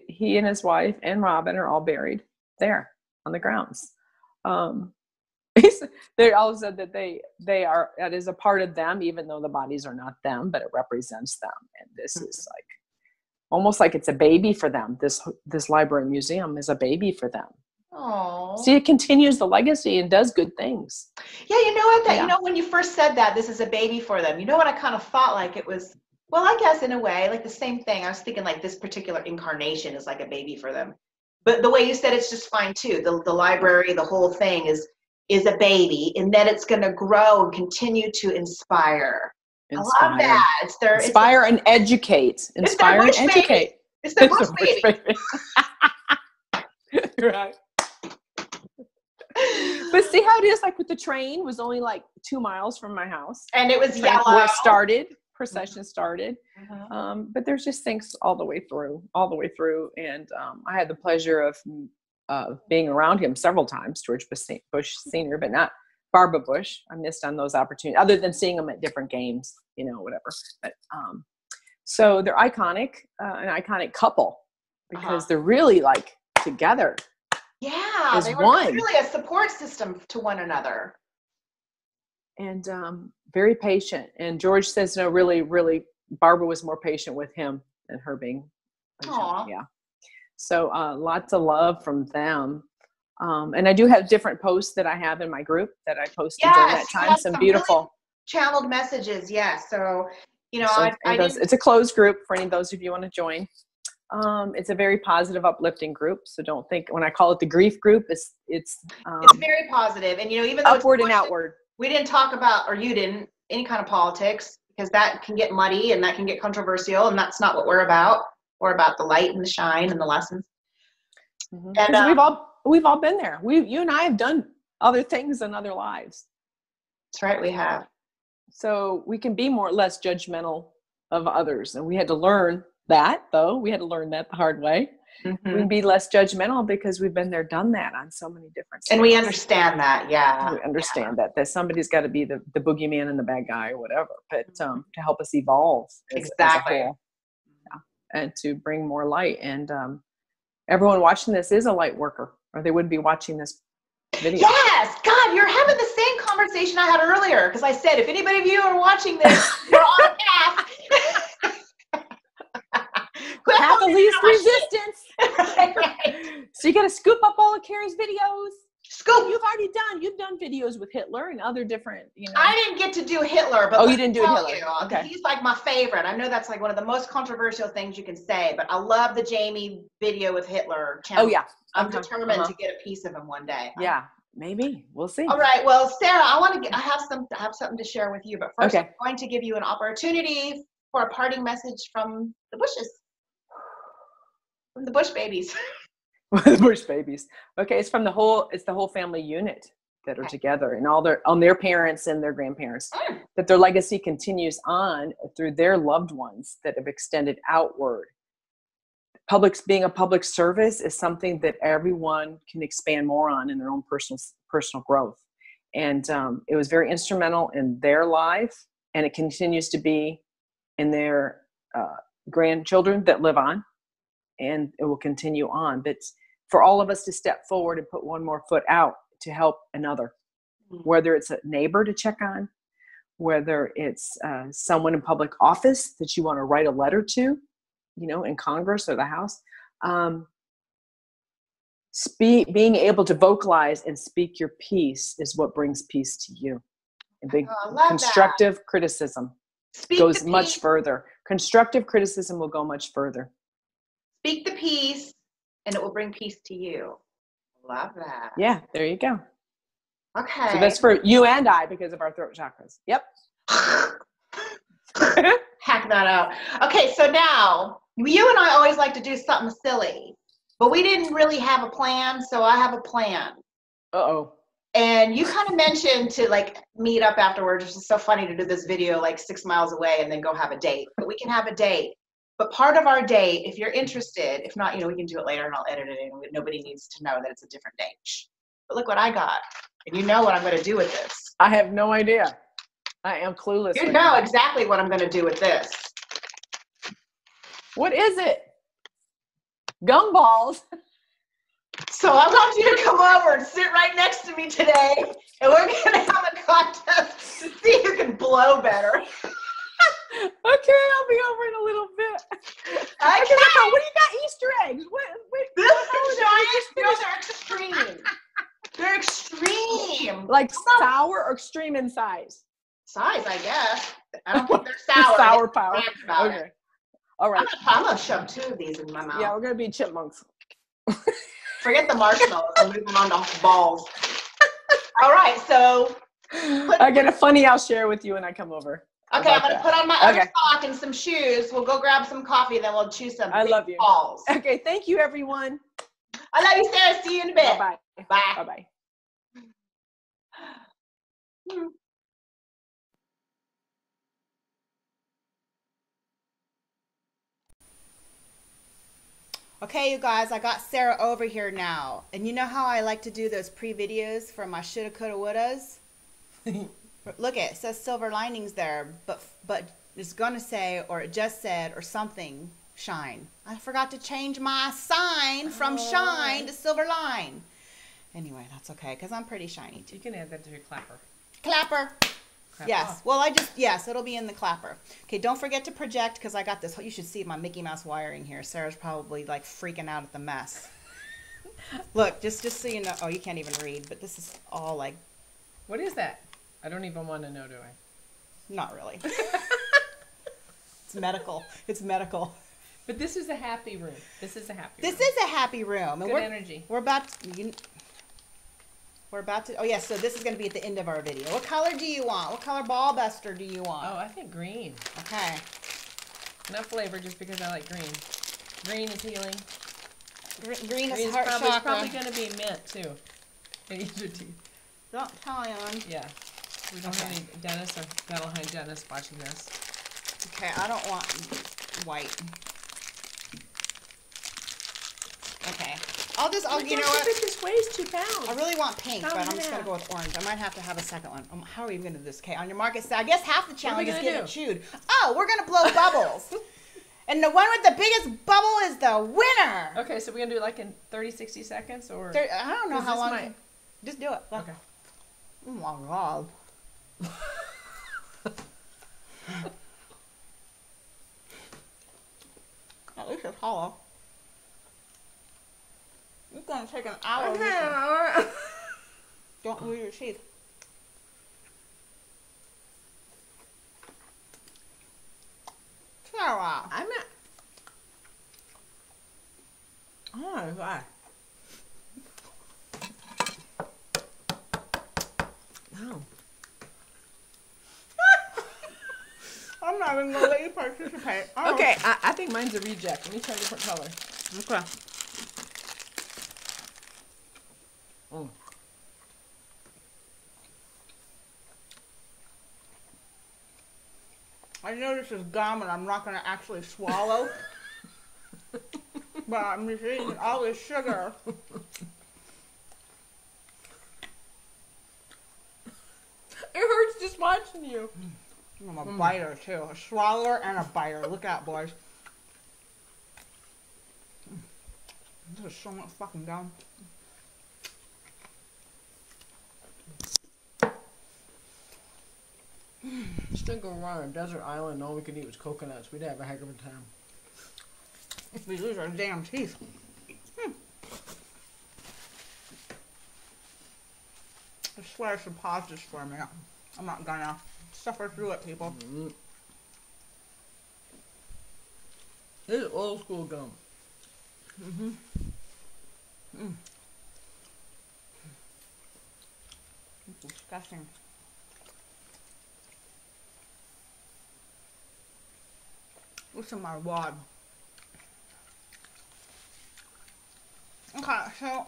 Speaker 4: he and his wife and Robin are all buried there on the grounds. They all said that that is a part of them, even though the bodies are not them, but it represents them. And this is like almost like it's a baby for them. This library museum is a baby for them.
Speaker 1: Oh,
Speaker 4: see, it continues the legacy and does good things.
Speaker 1: Yeah, you know what? When you first said that, this is a baby for them. You know what I kind of thought like it was. Well, I guess in a way, like the same thing. I was thinking like this particular incarnation is like a baby for them. But the way you said it's just fine too. The library, the whole thing is a baby, and then it's going to grow and continue to inspire. I love that.
Speaker 4: Inspire and educate. Inspire and educate.
Speaker 1: It's the bush baby.
Speaker 4: You're right. But see how it is, like with the train, was only like 2 miles from my house.
Speaker 1: And it was yellow.
Speaker 4: Where it started. Procession started. But there's just things all the way through. And I had the pleasure of being around him several times, George Bush Sr., but not Barbara Bush. I missed on those opportunities, other than seeing them at different games, whatever. But, so they're iconic, an iconic couple, because they're really like together.
Speaker 1: Yeah,
Speaker 4: as
Speaker 1: they were
Speaker 4: one.
Speaker 1: really a support system to one another.
Speaker 4: And very patient. And George says, no, really, really, Barbara was more patient with him than her being patient.
Speaker 1: Aww.
Speaker 4: Yeah. So lots of love from them. And I do have different posts that I have in my group that I posted during that time. Some beautiful
Speaker 1: really channeled messages. Yes. So,
Speaker 4: it's a closed group for any of those of you who want to join. It's a very positive, uplifting group. So don't think when I call it the grief group, it's
Speaker 1: very positive. And, even though
Speaker 4: upward and outward.
Speaker 1: We didn't talk about, or you didn't, any kind of politics, because that can get muddy and that can get controversial, and that's not what we're about. We're about the light and the shine and the lessons.
Speaker 4: Mm-hmm. And we've all been there. You and I have done other things in other lives.
Speaker 1: That's right, we have.
Speaker 4: So we can be more or less judgmental of others, and we had to learn that, though. We had to learn that the hard way. Mm-hmm. We can be less judgmental because we've been there, done that on so many different
Speaker 1: things. And we understand that, yeah.
Speaker 4: We understand that somebody's got to be the boogeyman and the bad guy or whatever, but to help us evolve as a whole, and to bring more light. And everyone watching this is a light worker, or they wouldn't be watching this video.
Speaker 1: Yes, God, you're having the same conversation I had earlier, because I said, if anybody of you are watching this, you're on a path.
Speaker 4: Path of least resistance.
Speaker 1: Right.
Speaker 4: So you got to scoop up all of Carrie's videos. You've done videos with Hitler and other different,
Speaker 1: I didn't get to do Hitler, but
Speaker 4: you didn't do Hitler.
Speaker 1: Okay. He's like my favorite. I know that's like one of the most controversial things you can say, but I love the Jamie video with Hitler channel.
Speaker 4: Oh yeah.
Speaker 1: I'm determined to get a piece of him one day.
Speaker 4: Yeah, maybe. We'll see.
Speaker 1: All right. Well, Sarah, I have something to share with you, but first I'm going to give you an opportunity for a parting message from the Bushes. From the Bush babies.
Speaker 4: The Bush babies. Okay, it's the whole family unit that are together, and on their parents and their grandparents. That their legacy continues on through their loved ones that have extended outward. Being a public service is something that everyone can expand more on in their own personal growth. And it was very instrumental in their life, and it continues to be in their grandchildren that live on. And it will continue on. But for all of us to step forward and put one more foot out to help another, whether it's a neighbor to check on, whether it's someone in public office that you want to write a letter to, in Congress or the House, being able to vocalize and speak your piece is what brings peace to you. And constructive criticism goes much further. Constructive criticism will go much further.
Speaker 1: Speak the peace, and it will bring peace to you. Love that.
Speaker 4: Yeah, there you go.
Speaker 1: Okay.
Speaker 4: So that's for you and I because of our throat chakras. Yep.
Speaker 1: Hack that out. Okay, so now, you and I always like to do something silly, but we didn't really have a plan, so I have a plan.
Speaker 4: Uh-oh.
Speaker 1: And you kind of mentioned to meet up afterwards, which is so funny to do this video 6 miles away and then go have a date. But we can have a date. But part of our date, if you're interested, if not, we can do it later and I'll edit it in. Nobody needs to know that it's a different date. But look what I got. And you know what I'm going to do with this.
Speaker 4: I have no idea. I am clueless.
Speaker 1: You know exactly what I'm going to do with this.
Speaker 4: What is it? Gumballs.
Speaker 1: So I want you to come over and sit right next to me today. And we're going to have a contest to see who can blow better.
Speaker 4: Okay, I'll be over in a little bit.
Speaker 1: What
Speaker 4: do you got? Easter eggs?
Speaker 1: Those are extreme. They're extreme.
Speaker 4: Like sour or extreme in size?
Speaker 1: Size, I guess. I don't think they're sour.
Speaker 4: Sour power. Okay. All right.
Speaker 1: I'm going to shove 2 of these in my mouth.
Speaker 4: Yeah, we're going to be chipmunks.
Speaker 1: Forget the marshmallows. I'm moving on to balls. All right, so.
Speaker 4: I get a funny I'll share with you when I come over.
Speaker 1: Okay, I'm going to put on my other sock and some shoes. We'll go grab some coffee, and then we'll choose some big balls.
Speaker 4: Okay, thank you, everyone.
Speaker 1: I love you, Sarah. See you in a bit.
Speaker 4: Bye-bye.
Speaker 1: Bye.
Speaker 4: Bye-bye.
Speaker 2: Okay, you guys, I got Sarah over here now. And you know how I like to do those pre-videos for my shoulda, coulda, wouldas? Look, it says silver linings there, but it's going to say, or it just said, or something, shine. I forgot to change my sign from shine to silver line. Anyway, that's okay, because I'm pretty shiny, too.
Speaker 3: You can add that to your clapper.
Speaker 2: Clapper.
Speaker 3: Clap
Speaker 2: Yes.
Speaker 3: off.
Speaker 2: Well, yes, it'll be in the clapper. Okay, don't forget to project, because I got this. You should see my Mickey Mouse wiring here. Sarah's probably like freaking out at the mess. Look, just so you know. Oh, you can't even read, but this is all like.
Speaker 3: What is that? I don't even want to know, do I?
Speaker 2: Not really. It's medical. It's medical.
Speaker 3: But this is a happy room. This is a happy
Speaker 2: This
Speaker 3: room.
Speaker 2: is a happy room. And
Speaker 3: Good energy.
Speaker 2: We're about to. Oh, yes, so this is going to be at the end of our video. What color do you want? What color ball buster do you want?
Speaker 3: Oh, I think green.
Speaker 2: Okay.
Speaker 3: Not flavor, just because I like green. Green is healing.
Speaker 2: Green is
Speaker 3: Green's
Speaker 2: heart
Speaker 3: probably,
Speaker 2: chakra.
Speaker 3: probably going to be mint, too. In each your teeth.
Speaker 2: Don't tell anyone.
Speaker 3: Yeah. We don't have any dentists or dental hygienists watching this.
Speaker 2: Okay, I don't want white. Okay. You know what?
Speaker 3: This weighs 2 pounds.
Speaker 2: I really want pink, but I'm just going to go with orange. I might have to have a second one. How are we going to do this? Okay, on your market, I guess half the challenge is getting it chewed. Oh, we're going to blow bubbles. And the one with the biggest bubble is the winner.
Speaker 3: Okay, so we're going to do it like in 30, 60 seconds? Or
Speaker 2: I don't know how long. Just do it.
Speaker 3: Okay.
Speaker 2: Oh, my God. At least it's hollow. It's going to take an hour.
Speaker 3: Okay.
Speaker 2: Don't lose your teeth. Sarah.
Speaker 3: I'm not. Oh my God. Wow.
Speaker 2: I'm not even going to let you participate. Oh.
Speaker 3: Okay, I think mine's a reject. Let me try a different color.
Speaker 2: Okay.
Speaker 3: Mm.
Speaker 2: I know this is gum and I'm not going to actually swallow. But I'm just eating all this sugar.
Speaker 3: It hurts just watching you.
Speaker 2: I'm a biter too. A swallower and a biter. Look out, boys. This is so much fucking gum.
Speaker 3: Just think of around a desert island and all we could eat was coconuts. We'd have a heck of a time.
Speaker 2: If we lose our damn teeth. I swear I should pause this for a minute. I'm not gonna suffer through it, people.
Speaker 3: This is old school gum.
Speaker 2: It's disgusting. Listen, my wad. Okay, so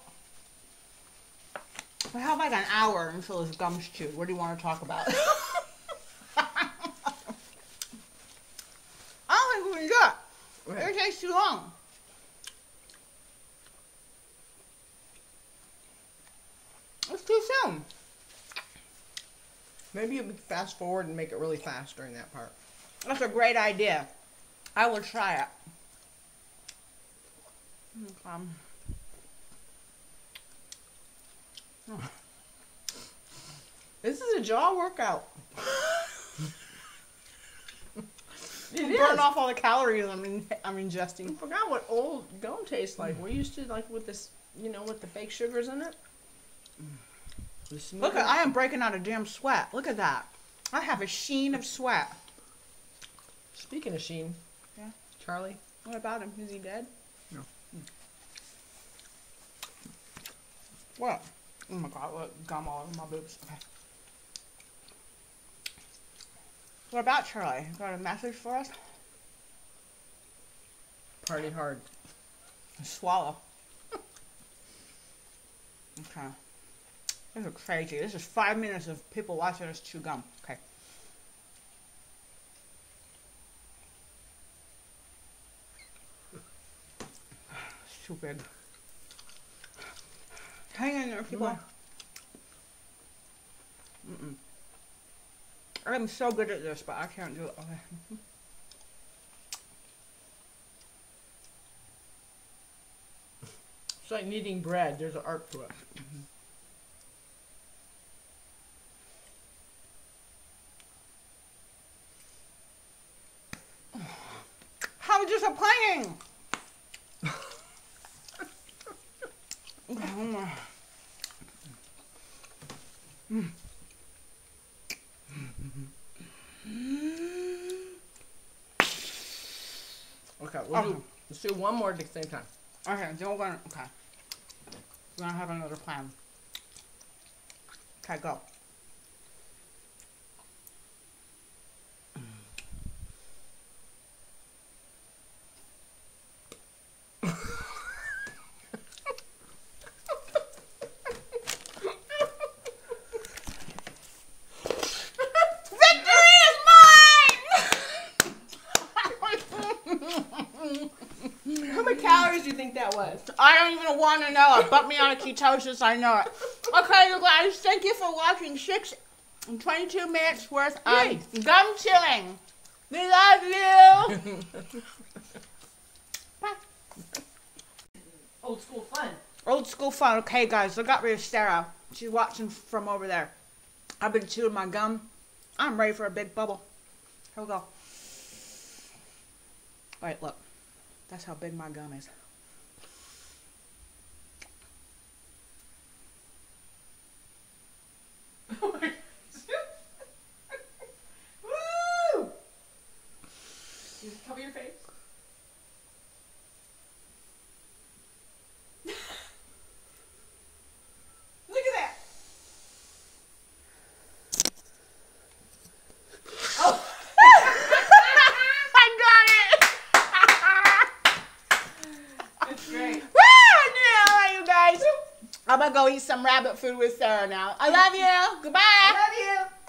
Speaker 2: we have like an hour until this gum's chewed. What do you want to talk about? I don't think we can do it.
Speaker 3: Okay.
Speaker 2: It takes too long. It's too soon.
Speaker 3: Maybe you fast forward and make it really fast during that part.
Speaker 2: That's a great idea. I will try it.
Speaker 3: This is a jaw workout.
Speaker 2: Burn off all the calories I'm ingesting.
Speaker 3: I forgot what old gum tastes like. We used to like with this, with the fake sugars in it.
Speaker 2: Look, I am breaking out a damn sweat. Look at that. I have a sheen of sweat.
Speaker 3: Speaking of Sheen.
Speaker 2: Yeah.
Speaker 3: Charlie.
Speaker 2: What about him? Is he dead?
Speaker 3: No.
Speaker 2: What? Oh my God, look, gum all over my boobs. Okay. What about Charlie? Got a message for us?
Speaker 3: Party hard.
Speaker 2: Swallow. Okay. This is crazy. This is 5 minutes of people watching us chew gum. Okay. too big. Hang in there, people. I'm so good at this, but I can't do it. Okay.
Speaker 5: It's like kneading bread. There's an art to it.
Speaker 2: How disappointing!
Speaker 5: Okay, let's do one more at the same time.
Speaker 2: Okay, then we're gonna, okay. We're gonna have another plan. Okay, go.
Speaker 5: How many calories do you think that was?
Speaker 2: I don't even want to know it. Put me on a ketosis, I know it. Okay, you guys, thank you for watching 6 and 22 minutes worth of gum chilling. We love you. Bye.
Speaker 5: Old school fun.
Speaker 2: Old school fun. Okay, guys, I got rid of Sarah. She's watching from over there. I've been chewing my gum. I'm ready for a big bubble. Here we go. All right, look. That's how big my gum is.
Speaker 5: Woo! You just cover your face. Look at that. Oh. That's great.
Speaker 2: Alright, you guys. I'm gonna go eat some rabbit food with Sarah now. I love you. Goodbye.
Speaker 5: I love you.